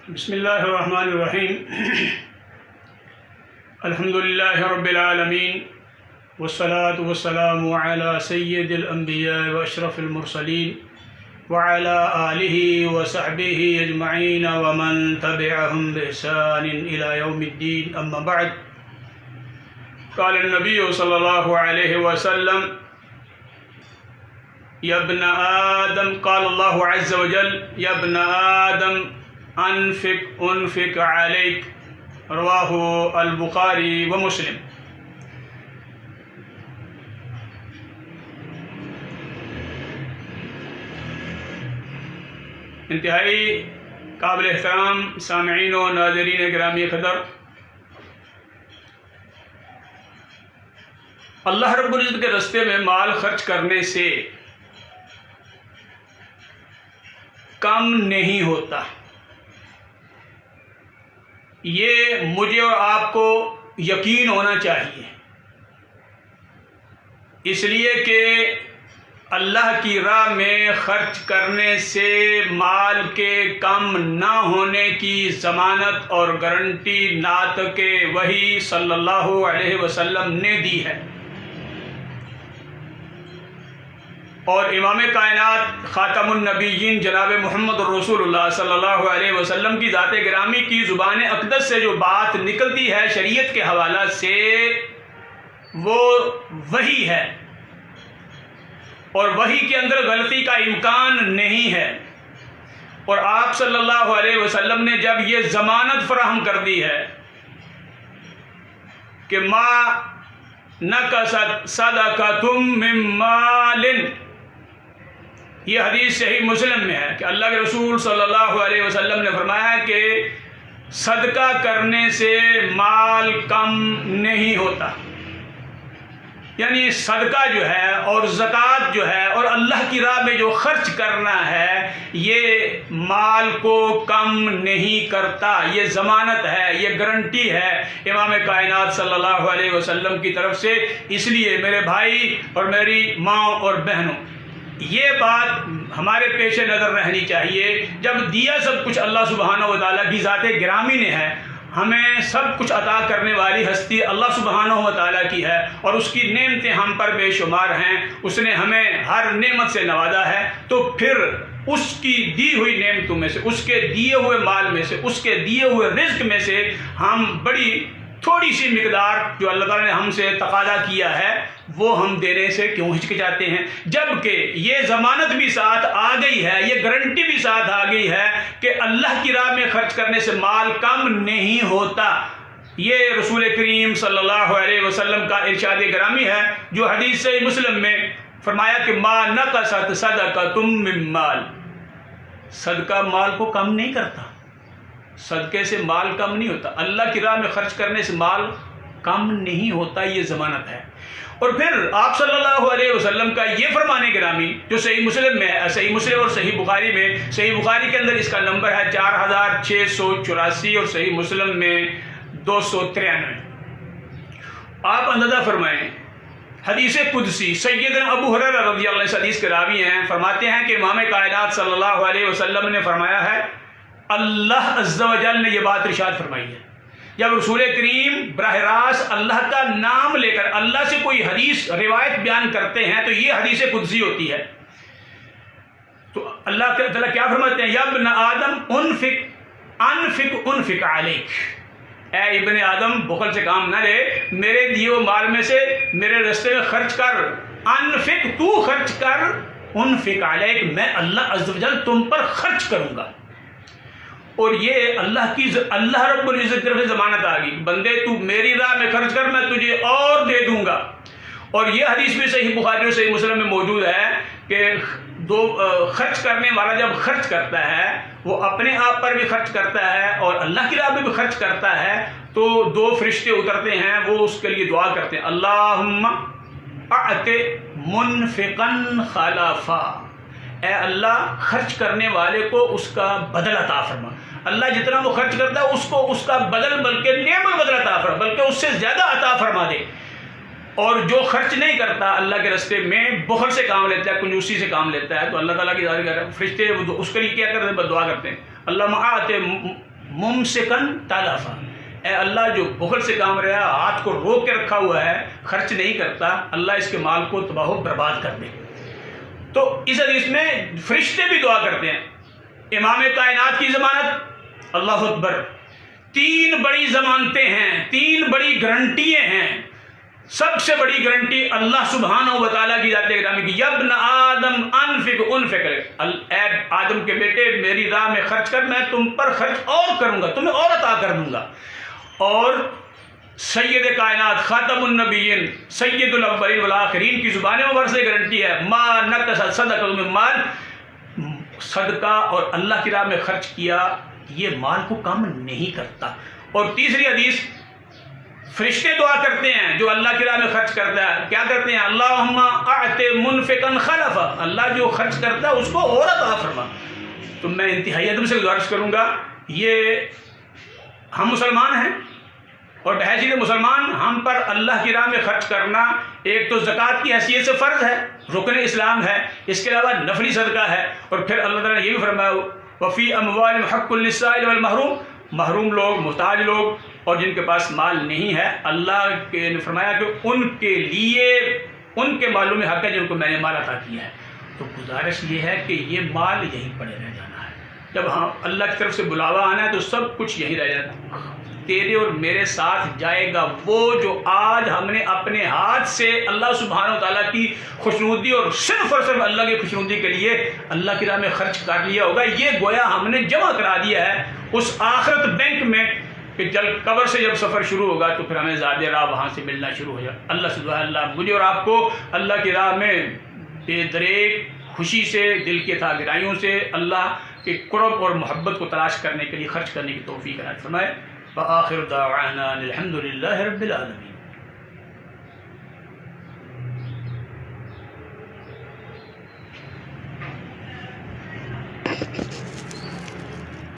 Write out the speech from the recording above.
بسم اللہ الرحمن الرحیم الحمد للہ رب العالمین والصلاة والسلام علی سید الانبیاء واشرف المرسلین وعلى آلہ وصحبہ اجمعین ومن تبعہم بإحسان الى یوم الدین اما بعد قال النبی صلی اللہ علیہ وسلم یا ابن آدم قال اللہ عز وجل یا ابن آدم انفق علیک رواہ البخاری و مسلم۔ انتہائی قابل احترام سامعین و ناظرین گرامی قدر، اللہ رب العزت کے راستے میں مال خرچ کرنے سے کم نہیں ہوتا، یہ مجھے اور آپ کو یقین ہونا چاہیے، اس لیے کہ اللہ کی راہ میں خرچ کرنے سے مال کے کم نہ ہونے کی ضمانت اور گارنٹی ناطق وحی صلی اللہ علیہ وسلم نے دی ہے، اور امام کائنات خاتم النبیین جناب محمد رسول اللہ صلی اللہ علیہ وسلم کی ذات گرامی کی زبان اقدس سے جو بات نکلتی ہے شریعت کے حوالہ سے وہ وحی ہے، اور وحی کے اندر غلطی کا امکان نہیں ہے، اور آپ صلی اللہ علیہ وسلم نے جب یہ ضمانت فراہم کر دی ہے کہ ما نقصت صدقۃ من مال، یہ حدیث صحیح مسلم میں ہے کہ اللہ کے رسول صلی اللہ علیہ وسلم نے فرمایا کہ صدقہ کرنے سے مال کم نہیں ہوتا، یعنی صدقہ جو ہے اور زکوٰۃ جو ہے اور اللہ کی راہ میں جو خرچ کرنا ہے یہ مال کو کم نہیں کرتا، یہ ضمانت ہے، یہ گارنٹی ہے امام کائنات صلی اللہ علیہ وسلم کی طرف سے۔ اس لیے میرے بھائی اور میری ماں اور بہنوں، یہ بات ہمارے پیش نظر رہنی چاہیے، جب دیا سب کچھ اللہ سبحانہ و تعالیٰ کی ذات گرامی نے ہے، ہمیں سب کچھ عطا کرنے والی ہستی اللہ سبحانہ و تعالیٰ کی ہے، اور اس کی نعمتیں ہم پر بے شمار ہیں، اس نے ہمیں ہر نعمت سے نوازا ہے، تو پھر اس کی دی ہوئی نعمتوں میں سے، اس کے دیے ہوئے مال میں سے، اس کے دیے ہوئے رزق میں سے ہم بڑی تھوڑی سی مقدار جو اللہ تعالیٰ نے ہم سے تقاضا کیا ہے وہ ہم دینے سے کیوں ہچکچاتے ہیں، جبکہ یہ ضمانت بھی ساتھ آ گئی ہے، یہ گارنٹی بھی ساتھ آ گئی ہے کہ اللہ کی راہ میں خرچ کرنے سے مال کم نہیں ہوتا۔ یہ رسول کریم صلی اللہ علیہ وسلم کا ارشاد گرامی ہے جو حدیث صحیح مسلم میں فرمایا کہ ما نقصت صدقۃ من مال، صدقہ مال کو کم نہیں کرتا، صدقے سے مال کم نہیں ہوتا، اللہ کی راہ میں خرچ کرنے سے مال کم نہیں ہوتا، یہ ضمانت ہے۔ اور پھر آپ صلی اللہ علیہ وسلم کا یہ فرمان گرامی جو صحیح مسلم میں ہے، صحیح مسلم اور صحیح بخاری میں، صحیح بخاری کے اندر اس کا نمبر ہے 4684 اور صحیح مسلم میں 293۔ آپ اندازہ فرمائیں، حدیث قدسی سیدنا ابو ہریرہ رضی اللہ عنہ اس حدیث کے راوی ہیں، فرماتے ہیں کہ امام کائنات صلی اللہ علیہ وسلم نے فرمایا ہے، اللہ عز و جل نے یہ بات ارشاد فرمائی ہے، جب رسول کریم براہ راست اللہ کا نام لے کر اللہ سے کوئی حدیث روایت بیان کرتے ہیں تو یہ حدیث قدسی ہوتی ہے، تو اللہ تعالیٰ کیا فرماتے ہیں، یا ابن آدم انفق علیک، اے ابن آدم بخل سے کام نہ لے، میرے دیے ہوئے مال میں سے میرے راستے میں خرچ کر، انفق تو خرچ کر، انفق علیک میں اللہ عز و جل تم پر خرچ کروں گا۔ اور یہ اللہ رب العزت کی طرف سے ضمانت آ گئی، بندے تو میری راہ میں خرچ کر، میں تجھے اور دے دوں گا۔ اور یہ حدیث بھی صحیح بخاری اور صحیح مسلم میں موجود ہے کہ خرچ کرنے والا جب خرچ کرتا ہے وہ اپنے آپ پر بھی خرچ کرتا ہے اور اللہ کی راہ میں بھی خرچ کرتا ہے، تو دو فرشتے اترتے ہیں، وہ اس کے لیے دعا کرتے ہیں، اللہم اعط منفقا خلفا، اے اللہ خرچ کرنے والے کو اس کا بدل عطا فرما، اللہ جتنا وہ خرچ کرتا ہے اس کو اس کا بدل بلکہ نعم البدل عطا فرما، بلکہ اس سے زیادہ عطا فرما دے۔ اور جو خرچ نہیں کرتا اللہ کے راستے میں، بخل سے کام لیتا ہے، کنجوسی سے کام لیتا ہے، تو اللہ تعالیٰ کی فرشتے اس کے لیے کیا کرتے ہیں؟ بد دعا کرتے ہیں، اللہ آت ممسکن تلفا، اے اللہ جو بخل سے کام رہا، ہاتھ کو روک کے رکھا ہوا ہے، خرچ نہیں کرتا، اللہ اس کے مال کو تباہ و برباد کر دے۔ تو اس حدیث میں فرشتے بھی دعا کرتے ہیں۔ امام کائنات کی ضمانت، اللہ اکبر، 3 بڑی ضمانتیں ہیں، 3 بڑی گارنٹیاں ہیں۔ سب سے بڑی گارنٹی اللہ سبحانہ و تعالیٰ کی ذات گرامی کی، یبن آدم انفق، اے آدم کے بیٹے میری راہ میں خرچ کر، میں تم پر خرچ اور کروں گا، تمہیں اور عطا کر دوں گا۔ اور سید کائنات، خاتم النبیین، سید الاولین والآخرین کی زبان مبارک سے گارنٹی ہے، ما نقص صدقہ من مال، صدقہ اور اللہ کی راہ میں خرچ کیا یہ مال کو کم نہیں کرتا۔ اور تیسری حدیث، فرشتے دعا کرتے ہیں جو اللہ کی راہ میں خرچ کرتا ہے، کیا کرتے ہیں؟ اللہم اعط منفقا خلفا، اللہ جو خرچ کرتا ہے اس کو اور عطا فرما۔ تو میں انتہائی ادب سے گزارش کروں گا، یہ ہم مسلمان ہیں اور بحیثیت مسلمان ہم پر اللہ کی راہ میں خرچ کرنا ایک تو زکوٰۃ کی حیثیت سے فرض ہے، رکن اسلام ہے، اس کے علاوہ نفلی صدقہ ہے، اور پھر اللہ تعالیٰ نے یہ بھی فرمایا وفی اموالہم حق للسائل والمحروم، محروم لوگ، محتاج لوگ اور جن کے پاس مال نہیں ہے، اللہ نے فرمایا کہ ان کے لیے ان کے مالوں میں حق ہے جن کو میں نے مال عطا کیا ہے۔ تو گزارش یہ ہے کہ یہ مال یہیں پڑے رہ جانا ہے، جب ہاں اللہ کی طرف سے بلاوا آنا ہے تو سب کچھ یہیں رہ جانا ہے، تیرے اور میرے ساتھ جائے گا وہ جو آج ہم نے اپنے ہاتھ سے اللہ سبحانہ و تعالیٰ کی خوشنودی اور صرف اللہ کی خوشنودی کے لیے اللہ کی راہ میں خرچ کر لیا ہوگا، یہ گویا ہم نے جمع کرا دیا ہے اس آخرت بینک میں کہ جب قبر سے جب سفر شروع ہوگا تو پھر ہمیں زیادہ راہ وہاں سے ملنا شروع ہو جائے۔ اللہ سبحانہ اللہ مجھے اور آپ کو اللہ کی راہ میں بے دریغ خوشی سے، دل کی تھا گہرائیوں سے اللہ کے قرب اور محبت کو تلاش کرنے کے لیے خرچ کرنے کی توفیق عنایت فرمائے۔ وآخر دعوانا الحمد للہ رب العالمین۔